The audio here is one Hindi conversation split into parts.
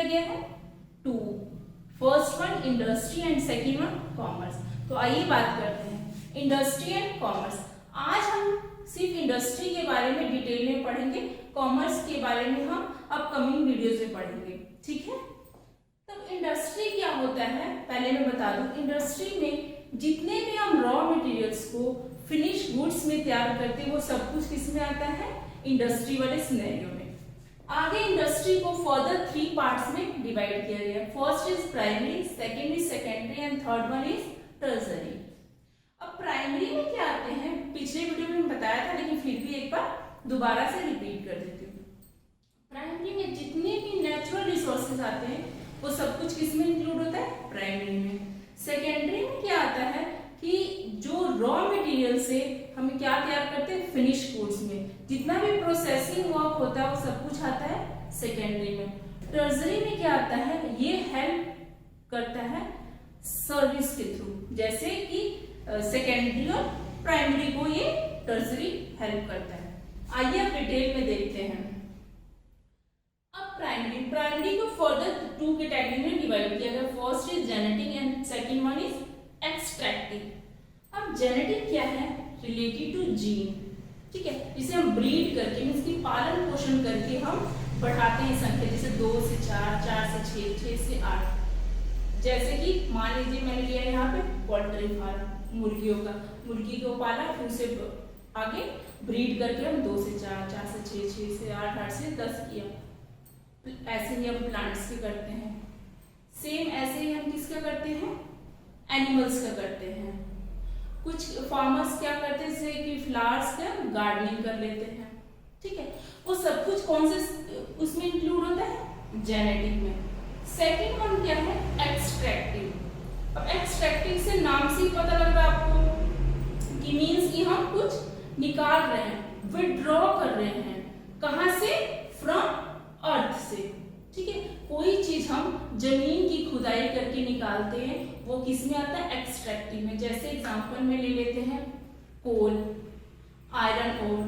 दिया गया है 2, first one industry and second one commerce. तो आइए बात करते हैं इंडस्ट्री एंड कॉमर्स। आज हम सिर्फ इंडस्ट्री के बारे में डिटेल में पढ़ेंगे, कॉमर्स के बारे में हम अपकमिंग वीडियोज में पढ़ेंगे, ठीक है। तो इंडस्ट्री क्या होता है पहले मैं बता दूं। इंडस्ट्री में जितने भी हम रॉ मटेरियल्स को फिनिश गुड्स में तैयार करते हैं वो सब कुछ किस में आता है, इंडस्ट्री वाले सिनेरियो में। आगे इंडस्ट्री को फर्दर 3 पार्ट्स में डिवाइड किया गया। First is primary, second is secondary and third one is tertiary. अब प्राइमरी में क्या आते हैं, पिछले वीडियो में बताया था लेकिन फिर भी एक बार दोबारा से रिपीट कर देती हूँ। प्राइमरी में जितने भी नेचुरल रिसोर्सेज आते हैं वो सब कुछ किस में इंक्लूड होता है, प्राइमरी में। सेकेंडरी में क्या आता है कि जो रॉ मटेरियल से हम क्या तैयार करते हैं, फिनिश गुड्स में जितना भी प्रोसेसिंग वर्क होता है वो सब कुछ आता है सेकेंडरी में। टर्सरी में क्या आता है, ये हेल्प करता है सर्विस के थ्रू, जैसे कि सेकेंडरी और प्राइमरी को ये टर्सरी हेल्प करता है। आइए अब डिटेल में देखते हैं। अब प्राइमरी को फर्दर 2 कैटेगरी में डिवाइड किया गया। First is genetic and second one is extractive. अब जेनेटिक क्या है, रिलेटेड टू जीन, ठीक है, जिसे हम ब्रीड करके मींस की पालन पोषण करके हम बढ़ाते हैं संख्या, जैसे 2 से 4, 4 से 6, 6 से 8। जैसे कि मान लीजिए मैंने लिया यहाँ पे पोल्ट्री फार्म, मुर्गियों का, मुर्गी को पाला फिर उसे आगे ब्रीड करके हम 2 से 4, 4 से 6, 6 से 8, 8 से 10 किया। ऐसे ही हम प्लांट्स के करते हैं। सेम ऐसे ही हम किसका करते हैं, एनिमल्स का करते हैं। कुछ फार्मर्स क्या करते हैं, जैसे कि फ्लावर्स का गार्डनिंग कर लेते हैं, ठीक है। वो सब कुछ कौन से उसमें इंक्लूड होता है, जेनेटिक में। सेकेंड वन क्या है, एक्सट्रैक्टिव। अब एक्सट्रैक्टिव से नाम से ही पता लग रहा है आपको कि मीन्स कि हम कुछ निकाल रहे हैं, विड्रॉ कर रहे हैं, कहां से, फ्रॉम अर्थ से, ठीक है। कोई चीज हम जमीन की खुदाई करके निकालते हैं वो किस में आता है, एक्सट्रैक्टिव में। जैसे एग्जांपल में ले लेते हैं कोल, आयरन ओर,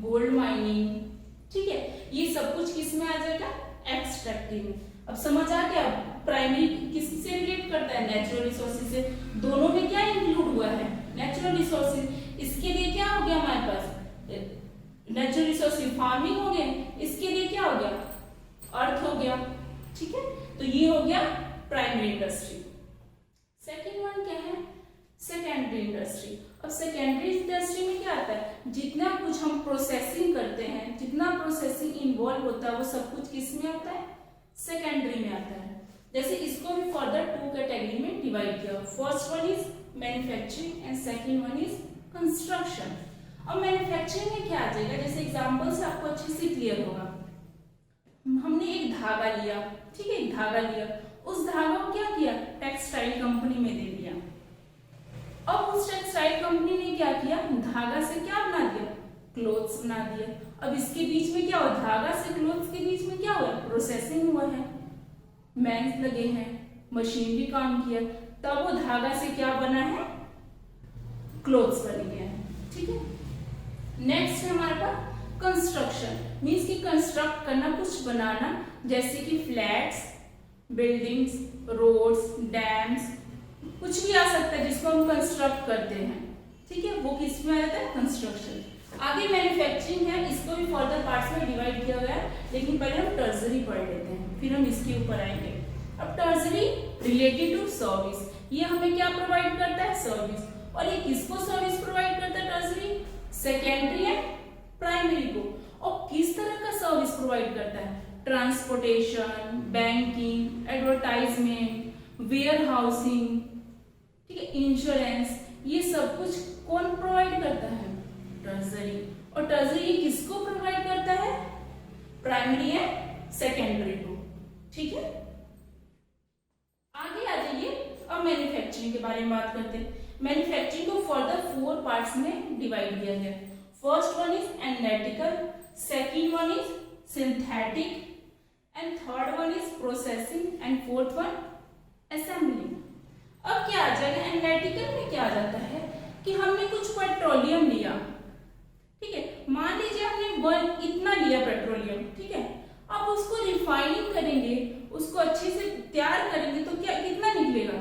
गोल्ड माइनिंग, ठीक है, ये सब कुछ किस में आ जाएगा, एक्सट्रैक्टिव में। अब समझ आ गया प्राइमरी किससे रिलेट करता है, नेचुरल रिसोर्सेज से। दोनों में क्या इंक्लूड हुआ है, नेचुरल रिसोर्सेज। इसके लिए क्या हो गया हमारे पास, नेचुरल रिसोर्सेज फार्मिंग हो गए, इसके लिए क्या हो गया, अर्थ हो गया, ठीक है। तो ये हो गया प्राइमरी इंडस्ट्री। सेकेंड वन क्या है, सेकेंडरी इंडस्ट्री। अब सेकेंडरी इंडस्ट्री में क्या आता है, जितना कुछ हम प्रोसेसिंग करते हैं, जितना प्रोसेसिंग इन्वॉल्व होता है वो सब कुछ किस में आता है, सेकेंडरी में आता है। जैसे इसको भी फर्दर 2 कैटेगरी में डिवाइड किया। First one is manufacturing and second one is construction. अब मैन्युफैक्चरिंग में क्या आ जाएगा, जैसे एग्जांपल से आपको अच्छे से क्लियर होगा। हमने एक धागा लिया, ठीक है, एक धागा लिया, उस धागा को क्या किया, टेक्सटाइल कंपनी में दे दिया। अब उस टेक्सटाइल कंपनी ने क्या किया, धागा से क्या बना दिया, क्लोथ्स बना दिया। अब इसके बीच में क्या हुआ, धागा से क्लोथ्स के बीच में क्या हुआ, प्रोसेसिंग हुआ है, मैन्स लगे हैं, मशीनरी काम किया, तब वो धागा से क्या बना है, क्लोथ्स बन गया है, ठीक है। नेक्स्ट है हमारे पास कंस्ट्रक्शन, मीन्स कि कंस्ट्रक्ट करना, कुछ बनाना, जैसे कि फ्लैट्स, बिल्डिंग्स, रोड्स, डैम्स, कुछ भी आ सकता है जिसको हम कंस्ट्रक्ट करते हैं, ठीक है, वो किस में आ जाता है, कंस्ट्रक्शन। आगे मैन्युफैक्चरिंग है, इसको भी फर्दर पार्ट्स में डिवाइड किया गया है, लेकिन पहले हम टर्सरी पढ़ लेते हैं, फिर हम इसके ऊपर आएंगे। अब टर्सरी रिलेटेड टू सर्विस, ये हमें क्या प्रोवाइड करता है, सर्विस। और ये किसको सर्विस प्रोवाइड करता है, टर्सरी, सेकेंडरी एंड प्राइमरी को। और किस तरह का सर्विस प्रोवाइड करता है, transportation, banking, advertisement, warehousing, ठीक है, इंश्योरेंस, ये सब कुछ कौन प्रोवाइड करता है, टर्सरी। और टर्सरी ये किसको प्रोवाइड करता है, प्राइमरी एंड सेकेंडरी को, ठीक है। आगे आ जाइए, अब मैन्युफैक्चरिंग के बारे में बात करते हैं। मैन्युफैक्चरिंग को फर्दर 4 पार्ट्स में डिवाइड किया गया। First one is analytical, second one is synthetic and third one is processing and fourth one assembly. अब क्या आ जाएगा, एनालिटिकल में क्या आ जाता है कि हमने कुछ पेट्रोलियम लिया, ठीक है, मान लीजिए हमने इतना लिया पेट्रोलियम, ठीक है, अब उसको रिफाइनिंग करेंगे उसको अच्छे से तैयार करेंगे तो क्या कितना निकलेगा,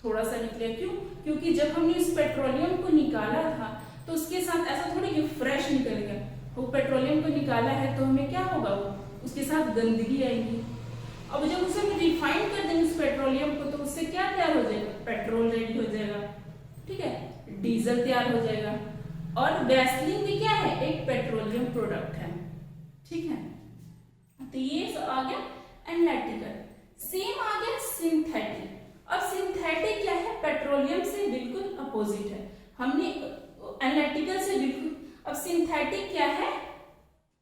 थोड़ा सा निकलेगा। क्यों? क्योंकि जब हमने उस पेट्रोलियम को निकाला था तो उसके साथ ऐसा थोड़ी कि फ्रेश निकलेगा, वो पेट्रोलियम को निकाला है तो हमें क्या होगा, वो उसके साथ गंदगी आएगी। अब जब उसे हम रिफाइन कर देंगे उस पेट्रोलियम को तो उससे क्या तैयार हो जाएगा, पेट्रोल रेडी हो जाएगा, ठीक है, डीजल तैयार हो जाएगा। और गैसोलीन भी क्या है, एक पेट्रोलियम प्रोडक्ट है, ठीक है। तो ये आ गया एनालिटिकल। सेम आ गया सिंथेटिक। अब सिंथेटिक क्या है, पेट्रोलियम से बिल्कुल अपोजिट है। हमने एनालिटिकल से बिल्कुल, अब सिंथेटिक क्या है,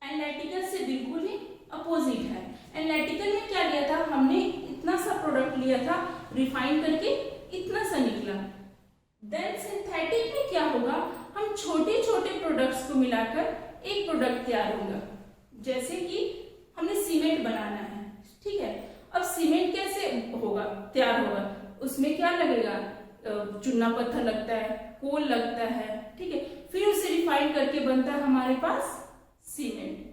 एनालिटिकल से बिल्कुल ही अपोजिट है। एनालिटिकल में क्या लिया था हमने, इतना सा प्रोडक्ट लिया था, रिफाइन करके इतना सा निकला। देन सिंथेटिक में क्या होगा, हम छोटे छोटे प्रोडक्ट्स को मिलाकर एक प्रोडक्ट तैयार होगा। जैसे कि हमने सीमेंट बनाना है, ठीक है। अब सीमेंट कैसे होगा, तैयार होगा, उसमें क्या लगेगा, चूना पत्थर लगता है, कोल लगता है, ठीक है। फिर उसे रिफाइन करके बनता है हमारे पास सीमेंट।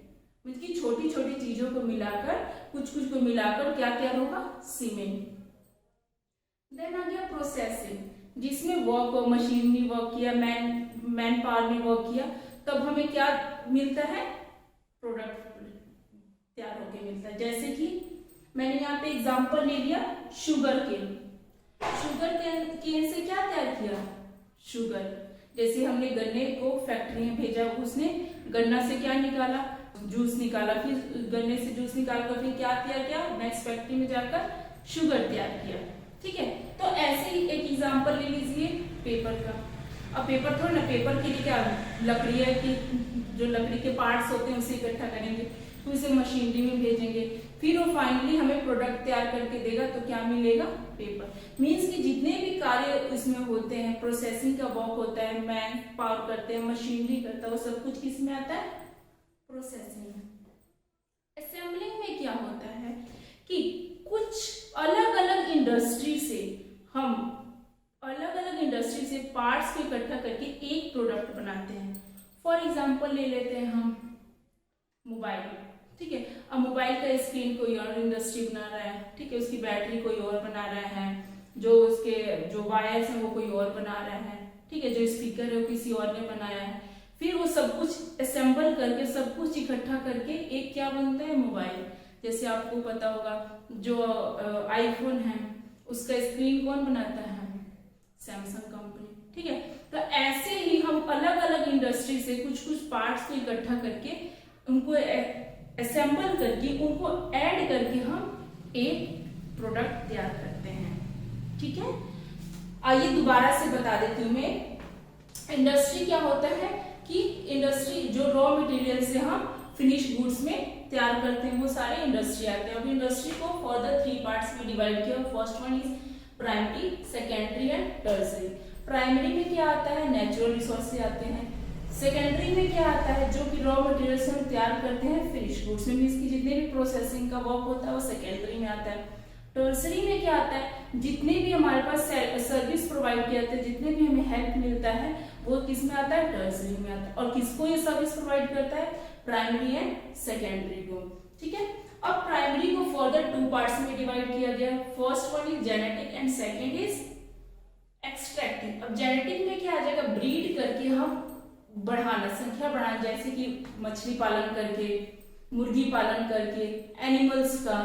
मतलब छोटी छोटी चीजों को मिलाकर, कुछ कुछ को मिलाकर क्या तैयार होगा, सीमेंट। देन आ गया प्रोसेसिंग, जिसमें वर्क, मशीनरी वर्क किया, मैन पावर ने वर्क किया, तब हमें क्या मिलता है, प्रोडक्ट तैयार होके मिलता है। जैसे कि मैंने यहाँ पे एग्जांपल ले लिया शुगर केन। शुगर केन से क्या तैयार किया, शुगर। जैसे हमने गन्ने को फैक्ट्री में भेजा, उसने गन्ना से क्या निकाला, जूस निकाला, फिर गन्ने से जूस निकालकर फिर क्या तैयार किया, नेक्स्ट फैक्ट्री में जाकर शुगर तैयार किया, ठीक है। तो ऐसे ही एक एग्जांपल ले लीजिए पेपर का। अब पेपर थोड़ा ना, पेपर के लिए क्या लकड़ी है कि जो लकड़ी के पार्ट्स होते हैं उसे इकट्ठा करेंगे, फिर उसे मशीनरी में भेजेंगे, फिर वो फाइनली हमें प्रोडक्ट तैयार करके देगा, तो क्या मिलेगा, पेपर। मीन्स कि जितने भी कार्य इसमें होते हैं, प्रोसेसिंग का वर्क होता है, मैन पावर करते हैं, मशीनरी करता है, वो सब कुछ किस में आता है, प्रोसेसिंग में। असेंबलिंग में क्या होता है कि कुछ अलग अलग इंडस्ट्री से हम पार्ट्स को इकट्ठा करके एक प्रोडक्ट बनाते हैं। फॉर एग्जांपल ले लेते हैं हम मोबाइल, ठीक है। अब मोबाइल का स्क्रीन कोई और इंडस्ट्री बना रहा है, ठीक है, उसकी बैटरी कोई और बना रहा है, जो उसके जो वायर्स हैं वो कोई और बना रहा है, ठीक है, जो स्पीकर है वो किसी और ने बनाया है। फिर वो सब कुछ असेंबल करके, सब कुछ इकट्ठा करके एक क्या बनता है, मोबाइल। जैसे आपको पता होगा जो आईफोन है उसका स्क्रीन कौन बनाता है, सैमसंग कंपनी, ठीक है। तो ऐसे ही हम अलग अलग इंडस्ट्री से कुछ कुछ पार्ट्स को इकट्ठा करके, उनको असेंबल करके, उनको ऐड करके हम एक प्रोडक्ट तैयार करते हैं, ठीक है। आइए दोबारा से बता देती हूँ मैं। इंडस्ट्री क्या होता है कि इंडस्ट्री जो रॉ मटेरियल से हम फिनिश गुड्स में तैयार करते हैं, वो सारे इंडस्ट्री आते हैं। अब इंडस्ट्री को फर्दर 3 पार्ट्स में डिवाइड किया। First one is primary, secondary and tertiary. Primary में क्या आता है, नेचुरल रिसोर्स से आते हैं। सेकेंडरी में क्या आता है, जो कि रॉ मटेरियल से हम तैयार करते हैं फिनिश गुड्स में, मींस की जितने भी प्रोसेसिंग का वर्क होता है वो सेकेंडरी में आता है। टर्सरी में क्या आता है, जितने भी हमारे पास सर्विस प्रोवाइड किए जाते हैं, जितने भी हमें हेल्प मिलता है, वो किस में आता है, टर्सरी में आता है। और किसको ये सर्विस प्रोवाइड करता है, प्राइमरी एंड सेकेंडरी को, ठीक है। अब प्राइमरी को फर्दर 2 पार्ट्स में डिवाइड किया गया। First one is genetic and second is extractive. अब जेनेटिक में क्या आ जाएगा, ब्रीड करके हम बढ़ाना, संख्या बढ़ाना, जैसे कि मछली पालन करके, मुर्गी पालन करके, एनिमल्स का,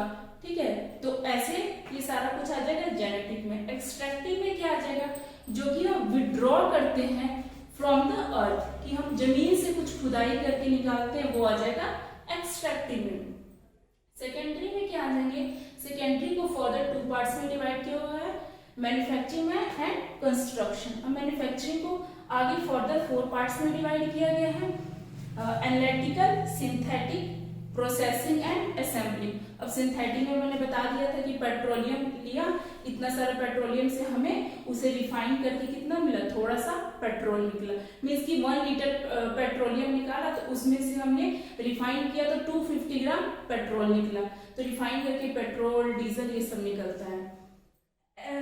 ठीक है। तो ऐसे ये सारा कुछ आ जाएगा जेनेटिक में। एक्सट्रैक्टिव में क्या आ जाएगा, जो कि हम विड्रॉ करते हैं फ्रॉम द अर्थ, कि हम जमीन से कुछ खुदाई करके निकालते हैं, वो आ जाएगा एक्सट्रैक्टिव में। सेकेंडरी में क्या आ जाएंगे, सेकेंडरी को फर्दर 2 पार्ट्स में डिवाइड किया हुआ है, मैन्युफैक्चरिंग में एंड कंस्ट्रक्शन। अब मैन्युफैक्चरिंग को आगे फर्दर 4 पार्ट्स में डिवाइड किया गया है, analytical, synthetic, processing and assembling. अब सिंथेटिक में मैंने बता दिया था कि पेट्रोलियम लिया, इतना सारा पेट्रोलियम से हमें उसे रिफाइन करके कितना मिला, थोड़ा सा पेट्रोल निकला। मीन्स कि 1 लीटर पेट्रोलियम निकाला तो उसमें से हमने रिफाइन किया तो 250 ग्राम पेट्रोल निकला। तो रिफाइन करके पेट्रोल, डीजल ये सब निकलता है।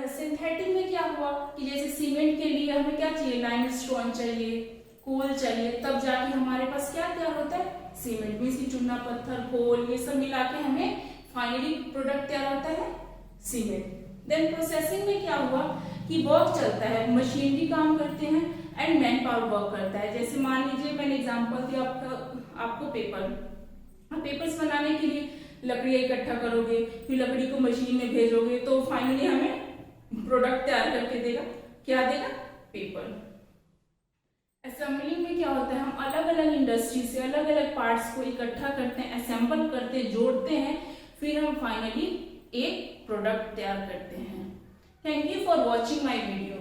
सिंथेटिक में क्या हुआ कि जैसे सीमेंट के लिए हमें क्या चाहिए, लाइमस्टोन चाहिए, कोल चाहिए, तब जाके हमारे पास क्या तैयार होता है, सीमेंट। मीन्स की चूना पत्थर, कोल, ये सब मिला के हमें फाइनली प्रोडक्ट तैयार होता है सीमेंट। देन प्रोसेसिंग में क्या हुआ कि वर्क चलता है, मशीनरी काम करते हैं एंड मैन पावर वर्क करता है। जैसे मान लीजिए मैंने एग्जांपल दिया आपको पेपर्स बनाने के लिए लकड़ी इकट्ठा करोगे, फिर लकड़ी को मशीन में भेजोगे तो फाइनली हमें प्रोडक्ट तैयार करके देगा, क्या देगा, पेपर। असेंबलिंग में क्या होता है, हम अलग अलग इंडस्ट्री से अलग अलग पार्ट्स को इकट्ठा करते हैं, असेंबल करते हैं, जोड़ते हैं, फिर हम फाइनली एक प्रोडक्ट तैयार करते हैं। Thank you for watching my video.